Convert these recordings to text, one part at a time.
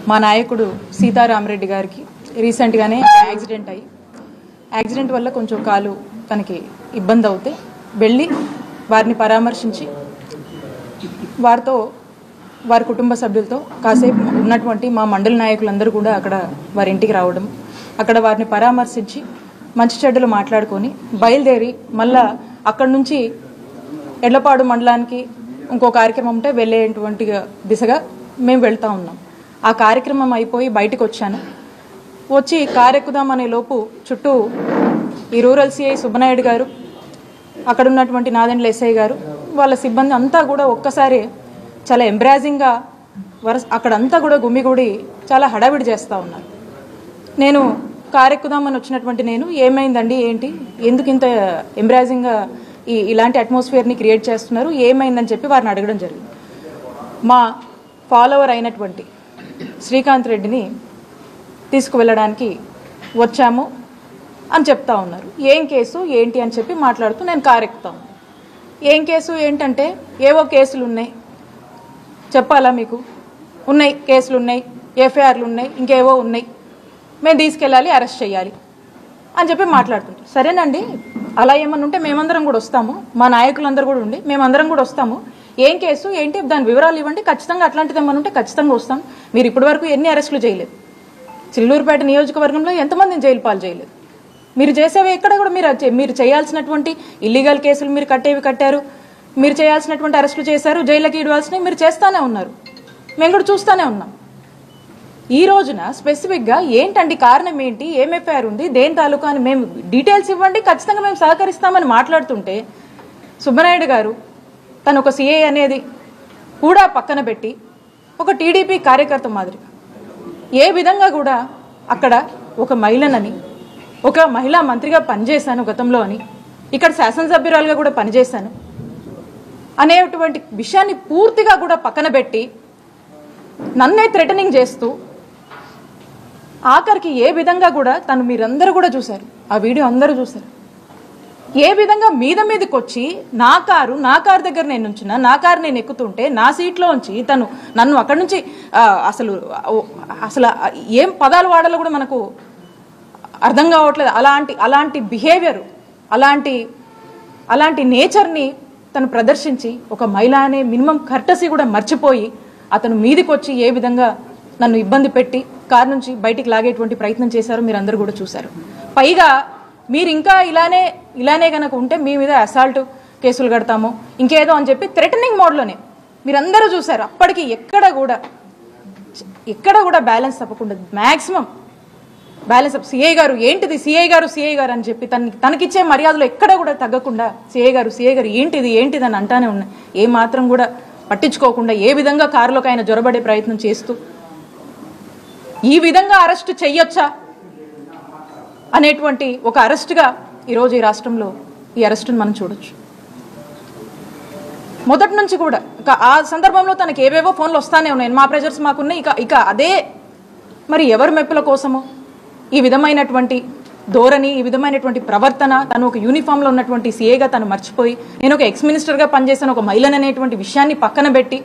మా నాయకుడు సీతారామరెడ్డి గారికి రీసెంట్గానే యాక్సిడెంట్ వల్ల కొంచెం కాలు తనకి ఇబ్బంది అవుతే వెళ్ళి వారిని పరామర్శించి వారితో వారి కుటుంబ సభ్యులతో కాసేపు ఉన్నటువంటి మా మండల నాయకులందరూ కూడా అక్కడ వారి ఇంటికి రావడం, అక్కడ వారిని పరామర్శించి మంచి చెడ్డలు మాట్లాడుకొని బయలుదేరి మళ్ళా అక్కడి నుంచి ఎడ్లపాడు మండలానికి ఇంకో కార్యక్రమం ఉంటే వెళ్ళేటువంటి దిశగా మేము వెళ్తూ ఉన్నాం. ఆ కార్యక్రమం అయిపోయి బయటకు వచ్చాను. వచ్చి కారెక్కుదామనే లోపు చుట్టూ ఈ రూరల్ సిఐ సుబ్బనాయుడు గారు, అక్కడ ఉన్నటువంటి నాదెండ్ల ఎస్ఐ గారు, వాళ్ళ సిబ్బంది అంతా కూడా ఒక్కసారి చాలా ఎంబ్రాజింగ్గా అక్కడంతా కూడా గుమిగూడి చాలా హడావిడి చేస్తూ ఉన్నారు. నేను కారెక్కుదామని వచ్చినటువంటి నేను ఏమైందండి, ఏంటి, ఎందుకు ఇంత ఎంబ్రాజింగ్గా ఇలాంటి అట్మాస్ఫియర్ని క్రియేట్ చేస్తున్నారు, ఏమైందని చెప్పి వారిని అడగడం జరిగింది. మా ఫాలోవర్ అయినటువంటి శ్రీకాంత్ రెడ్డిని తీసుకువెళ్ళడానికి వచ్చాము అని చెప్తా ఉన్నారు. ఏం కేసు ఏంటి అని చెప్పి మాట్లాడుతూ నేను కారెక్కుతాను. ఏం కేసు ఏంటంటే ఏవో కేసులు ఉన్నాయి, చెప్పాలా మీకు, ఉన్నాయి కేసులు ఉన్నాయి, ఎఫ్ఐఆర్లు ఉన్నాయి, ఇంకేవో ఉన్నాయి, మేము తీసుకెళ్ళాలి, అరెస్ట్ చేయాలి అని చెప్పి మాట్లాడుతుంటాం. సరేనండి, అలా ఏమన్నా ఉంటే మేమందరం కూడా వస్తాము, మా నాయకులందరూ కూడా ఉండి మేమందరం కూడా వస్తాము. ఏం కేసు ఏంటి, దాని వివరాలు ఇవ్వండి, ఖచ్చితంగా అట్లాంటిది ఏమన్నా ఉంటే ఖచ్చితంగా వస్తాం. మీరు ఇప్పటి వరకు ఎన్ని అరెస్టులు చేయలేదు, చిల్లూరుపేట నియోజకవర్గంలో ఎంతమందిని జైలు పాలు చేయలేదు. మీరు చేసేవి ఎక్కడ కూడా మీరు చేయాల్సినటువంటి ఇల్లీగల్ కేసులు మీరు కట్టారు, మీరు చేయాల్సినటువంటి అరెస్టులు చేశారు, జైళ్ళకి ఇవ్వాల్సినవి మీరు చేస్తానే ఉన్నారు, మేము కూడా చూస్తూనే ఉన్నాం. ఈ రోజున స్పెసిఫిక్గా ఏంటండి, కారణం ఏంటి, ఏం ఎఫ్ఐఆర్ ఉంది, దేని తాలూకా అని మేము డీటెయిల్స్ ఇవ్వండి, ఖచ్చితంగా మేము సహకరిస్తామని మాట్లాడుతుంటే సుబ్బనాయుడు గారు తను ఒక సిఐ అనేది కూడా పక్కన పెట్టి ఒక టీడీపీ కార్యకర్త మాదిరిగా ఏ విధంగా కూడా అక్కడ ఒక మహిళనని, ఒక మహిళా మంత్రిగా పనిచేశాను గతంలో అని, ఇక్కడ శాసనసభ్యురాలుగా కూడా పనిచేశాను అనేటువంటి విషయాన్ని పూర్తిగా కూడా పక్కన పెట్టి నన్నే థ్రెటనింగ్ చేస్తూ ఆఖరికి ఏ విధంగా కూడా తను మీరందరూ కూడా చూశారు, ఆ వీడియో అందరూ చూశారు, ఏ విధంగా మీదకి వచ్చి నా కారు దగ్గర నేను ఉంచిన, నా కారు నేను ఎక్కుతుంటే నా సీట్లో ఉంచి తను నన్ను అక్కడి నుంచి అసలు ఏం పదాలు వాడాలో కూడా మనకు అర్థం కావట్లేదు. అలాంటి బిహేవియర్, అలాంటి నేచర్ని తను ప్రదర్శించి ఒక మహిళ అనే మినిమం కర్టసీ కూడా మర్చిపోయి అతను మీదికి వచ్చి ఏ విధంగా నన్ను ఇబ్బంది పెట్టి కారు నుంచి బయటికి లాగేటువంటి ప్రయత్నం చేశారో మీరు అందరూ కూడా చూశారు. పైగా మీరు ఇంకా ఇలానే కనుక ఉంటే మీ మీద అసాల్ట్ కేసులు కడతాము ఇంకేదో అని చెప్పి థ్రెటనింగ్ మోడ్లోనే మీరందరూ చూశారు. అప్పటికి ఎక్కడ కూడా బ్యాలెన్స్ తప్పకుండా మ్యాక్సిమం బ్యాలెన్స్ సిఐ గారు ఏంటిది, సిఐ గారు అని చెప్పి తనకిచ్చే మర్యాదలో ఎక్కడ కూడా తగ్గకుండా సిఐ గారు ఏంటిది అని అంటానే ఉన్నాయి. ఏ మాత్రం కూడా పట్టించుకోకుండా ఏ విధంగా కారులోకి ఆయన జొరబడే ప్రయత్నం చేస్తూ ఈ విధంగా అరెస్ట్ చెయ్యొచ్చా అనేటువంటి ఒక అరెస్ట్గా ఈరోజు ఈ రాష్ట్రంలో ఈ అరెస్టును మనం చూడొచ్చు. మొదటి నుంచి కూడా ఆ సందర్భంలో తనకి ఏవేవో ఫోన్లు వస్తానే ఉన్నాయి, మా ప్రెజర్స్ మాకున్నాయి. ఇక అదే మరి ఎవరి మెప్పుల కోసమో ఈ విధమైనటువంటి ధోరణి, ఈ విధమైనటువంటి ప్రవర్తన, తను ఒక యూనిఫామ్లో ఉన్నటువంటి సీఏగా తను మర్చిపోయి నేను ఒక ఎక్స్ మినిస్టర్గా పనిచేశాను ఒక మహిళను అనేటువంటి విషయాన్ని పక్కన పెట్టి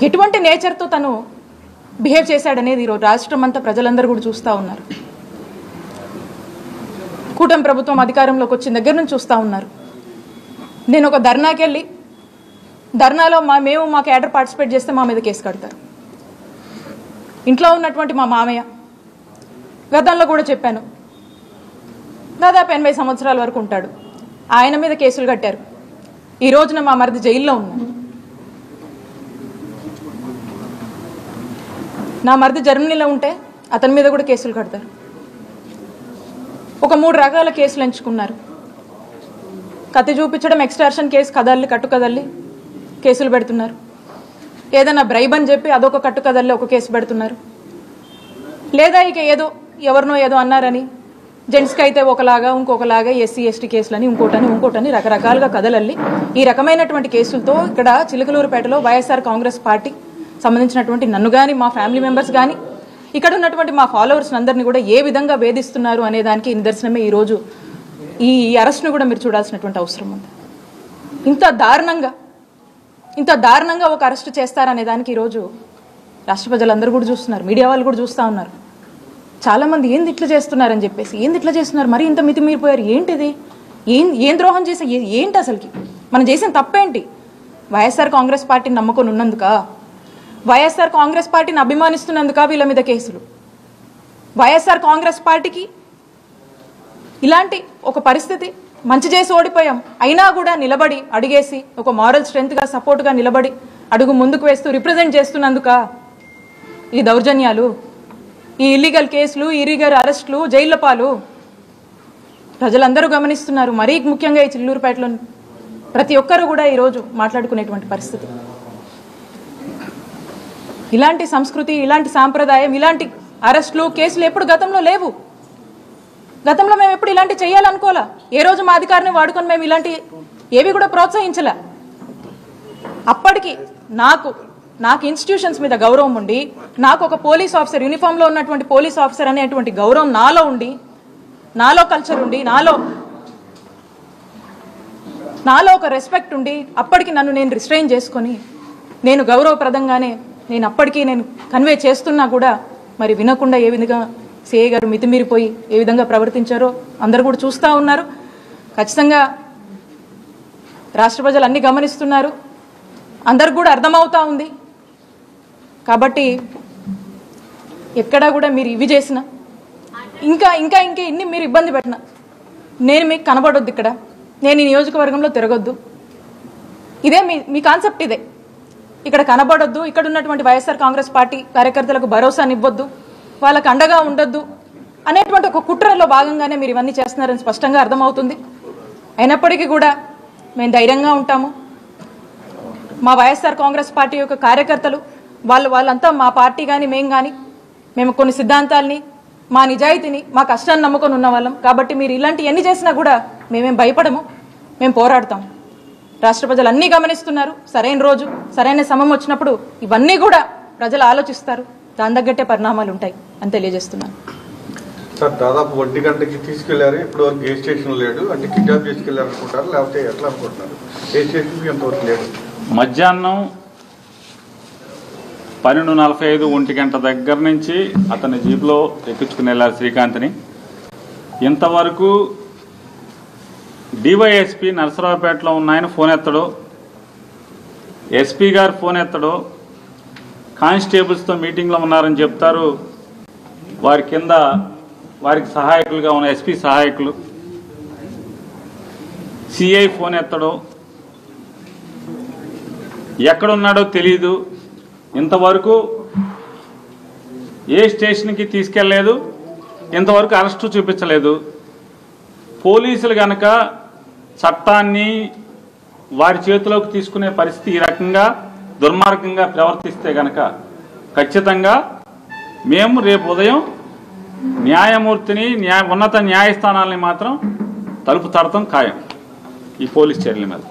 ఎటువంటి నేచర్తో తను బిహేవ్ చేశాడనేది ఈరోజు రాష్ట్రం అంతా ప్రజలందరూ కూడా చూస్తూ ఉన్నారు. కూటమి ప్రభుత్వం అధికారంలోకి వచ్చిన దగ్గర నుంచి చూస్తూ ఉన్నారు. నేను ఒక ధర్నాకి వెళ్ళి ధర్నాలో మా క్యాడర్ పార్టిసిపేట్ చేస్తే మా మీద కేసు కడతారు. ఇంట్లో ఉన్నటువంటి మా మామయ్య, గతంలో కూడా చెప్పాను, దాదాపు 80 సంవత్సరాల వరకు ఉంటాడు, ఆయన మీద కేసులు కట్టారు. ఈ రోజున మా మరిది జైల్లో ఉన్నాడు. నా మరిది జర్మనీలో ఉంటే అతని మీద కూడా కేసులు కడతారు. ఒక 3 రకాల కేసులు ఎంచుకున్నారు. కత్తి చూపించడం, ఎక్స్టార్షన్ కేసు, కట్టు కదల్లి కేసులు పెడుతున్నారు. ఏదైనా బ్రైబ్ అని చెప్పి అదొక కట్టు కదల్లి ఒక కేసు పెడుతున్నారు. లేదా ఇక ఎవరినో ఏదో అన్నారని జెంట్స్కి అయితే ఒకలాగా, ఇంకొకలాగా ఎస్సీ ఎస్టీ కేసులని, ఇంకోటని రకరకాలుగా కదలల్లి ఈ రకమైనటువంటి కేసులతో ఇక్కడ చిలకలూరుపేటలో వైఎస్ఆర్ కాంగ్రెస్ పార్టీ సంబంధించినటువంటి నన్ను కానీ, మా ఫ్యామిలీ మెంబర్స్ కానీ, ఇక్కడ ఉన్నటువంటి మా ఫాలోవర్స్ అందరినీ కూడా ఏ విధంగా వేధిస్తున్నారు అనే దానికి నిదర్శనమే ఈరోజు ఈ అరెస్ట్ను కూడా మీరు చూడాల్సినటువంటి అవసరం ఉంది. ఇంత దారుణంగా ఇంత దారుణంగా ఒక అరెస్ట్ చేస్తారనే దానికి ఈరోజు రాష్ట్ర ప్రజలందరూ కూడా చూస్తున్నారు, మీడియా వాళ్ళు కూడా చూస్తూ ఉన్నారు. చాలామంది ఏంది ఇట్లా చేస్తున్నారని చెప్పేసి, ఏంది ఇట్లా చేస్తున్నారు, మరి ఇంత మితిమీరిపోయారు, ఏంటిది, ఏం ద్రోహం చేసా, ఏంటి అసలుకి మనం చేసిన తప్పేంటి? వైఎస్ఆర్ కాంగ్రెస్ పార్టీని నమ్ముకొని ఉన్నందుక, వైఎస్ఆర్ కాంగ్రెస్ పార్టీని అభిమానిస్తున్నందుక వీళ్ళ మీద కేసులు? వైఎస్ఆర్ కాంగ్రెస్ పార్టీకి ఇలాంటి ఒక పరిస్థితి, మంచి చేసి ఓడిపోయాం అయినా కూడా నిలబడి అడిగేసి ఒక మారల్ స్ట్రెంగ్త్గా సపోర్ట్గా నిలబడి అడుగు ముందుకు వేస్తూ రిప్రజెంట్ చేస్తున్నందుక ఈ దౌర్జన్యాలు, ఈ ఇల్లీగల్ కేసులు, ఇల్లీగల్ అరెస్టులు, జైళ్ల పాలు ప్రజలందరూ గమనిస్తున్నారు. మరీ ముఖ్యంగా ఈ చిల్లూరుపేటలో ప్రతి ఒక్కరు కూడా ఈరోజు మాట్లాడుకునేటువంటి పరిస్థితి. ఇలాంటి సంస్కృతి, ఇలాంటి సాంప్రదాయం, ఇలాంటి అరెస్టులు, కేసులు ఎప్పుడు గతంలో లేవు. గతంలో మేము ఎప్పుడు ఇలాంటి చేయాలనుకోలే. ఏ రోజు మా అధికారాన్ని వాడుకొని మేము ఇలాంటి ఏవి కూడా ప్రోత్సహించలే. అప్పటికి నాకు ఇన్స్టిట్యూషన్స్ మీద గౌరవం ఉండి, నాకు ఒక పోలీస్ ఆఫీసర్, యూనిఫామ్లో ఉన్నటువంటి పోలీస్ ఆఫీసర్ అనేటువంటి గౌరవం నాలో ఉండి, నాలో కల్చర్ ఉండి, నాలో ఒక రెస్పెక్ట్ ఉండి, అప్పటికి నన్ను నేను రిస్ట్రెయిన్ చేసుకొని నేను గౌరవప్రదంగానే నేను అప్పటికీ నేను కన్వే చేస్తున్నా కూడా మరి వినకుండా ఏ విధంగా సిఐ గారు మితిమీరిపోయి ఏ విధంగా ప్రవర్తించారో అందరూ కూడా చూస్తూ ఉన్నారు. ఖచ్చితంగా రాష్ట్ర ప్రజలు అన్ని గమనిస్తున్నారు, అందరికి కూడా అర్థమవుతా ఉంది. కాబట్టి ఎక్కడా కూడా మీరు ఇవి చేసిన ఇంకా ఇంకా ఇంకా ఇన్ని మీరు ఇబ్బంది పెట్టిన నేను మీకు కనబడొద్దు, ఇక్కడ నేను ఈ నియోజకవర్గంలో తిరగొద్దు, ఇదే మీ కాన్సెప్ట్, ఇదే ఇక్కడ కనబడొద్దు, ఇక్కడ ఉన్నటువంటి వైఎస్ఆర్ కాంగ్రెస్ పార్టీ కార్యకర్తలకు భరోసానివ్వద్దు, వాళ్ళకు అండగా ఉండొద్దు అనేటువంటి ఒక కుట్రలో భాగంగానే మీరు ఇవన్నీ చేస్తున్నారని స్పష్టంగా అర్థమవుతుంది. అయినప్పటికీ కూడా మేము ధైర్యంగా ఉంటాము. మా వైఎస్ఆర్ కాంగ్రెస్ పార్టీ యొక్క కార్యకర్తలు వాళ్ళంతా మా పార్టీ కానీ మేము కొన్ని సిద్ధాంతాలని, మా నిజాయితీని, మా కష్టాన్ని నమ్ముకొని ఉన్న వాళ్ళం. కాబట్టి మీరు ఇలాంటి ఎన్ని చేసినా కూడా మేమేం భయపడము, మేము పోరాడతాం. రాష్ట్ర ప్రజలు అన్నీ గమనిస్తున్నారు. సరైన రోజు, సరైన సమయం వచ్చినప్పుడు ఇవన్నీ కూడా ప్రజలు ఆలోచిస్తారు, దాని తగ్గట్టే పరిణామాలు ఉంటాయి అని తెలియజేస్తున్నాను. సార్, దాదాపు 1 గంటకి తీసుకెళ్లారు, ఇప్పుడు వరకు ఏ స్టేషన్ లేడు, అంటే కిడ్నాప్ చేసుకెళ్లారు అనుకుంటారు, లేకపోతే ఎట్లా అనుకుంటున్నారు? ఏ స్టేషన్కి ఎంతవరకు లేడు? మధ్యాహ్నం 12:45 1 గంట దగ్గర నుంచి అతని జీప్లో ఎక్కించుకుని వెళ్ళారు శ్రీకాంత్ని. ఇంతవరకు డివైఎస్పీ నరసరావుపేటలో ఉన్నాయని ఫోన్ ఎత్తడు, ఎస్పీ గారు ఫోన్ ఎత్తడు, కానిస్టేబుల్స్తో మీటింగ్లో ఉన్నారని చెప్తారు. వారి కింద వారికి సహాయకులుగా ఉన్న ఎస్పీ సహాయకులు, సిఐ ఫోన్ ఎత్తడు, ఎక్కడున్నాడో తెలీదు. ఇంతవరకు ఏ స్టేషన్కి తీసుకెళ్లలేదు, ఇంతవరకు అరెస్టు చూపించలేదు. పోలీసులు గనక చట్టాన్ని వారి చేతిలోకి తీసుకునే పరిస్థితి ఈ రకంగా దుర్మార్గంగా ప్రవర్తిస్తే గనక ఖచ్చితంగా మేము రేపు ఉదయం న్యాయమూర్తిని, ఉన్నత న్యాయస్థానాలని మాత్రం తలుపు తడతాం ఖాయం ఈ పోలీస్ చర్యల మీద.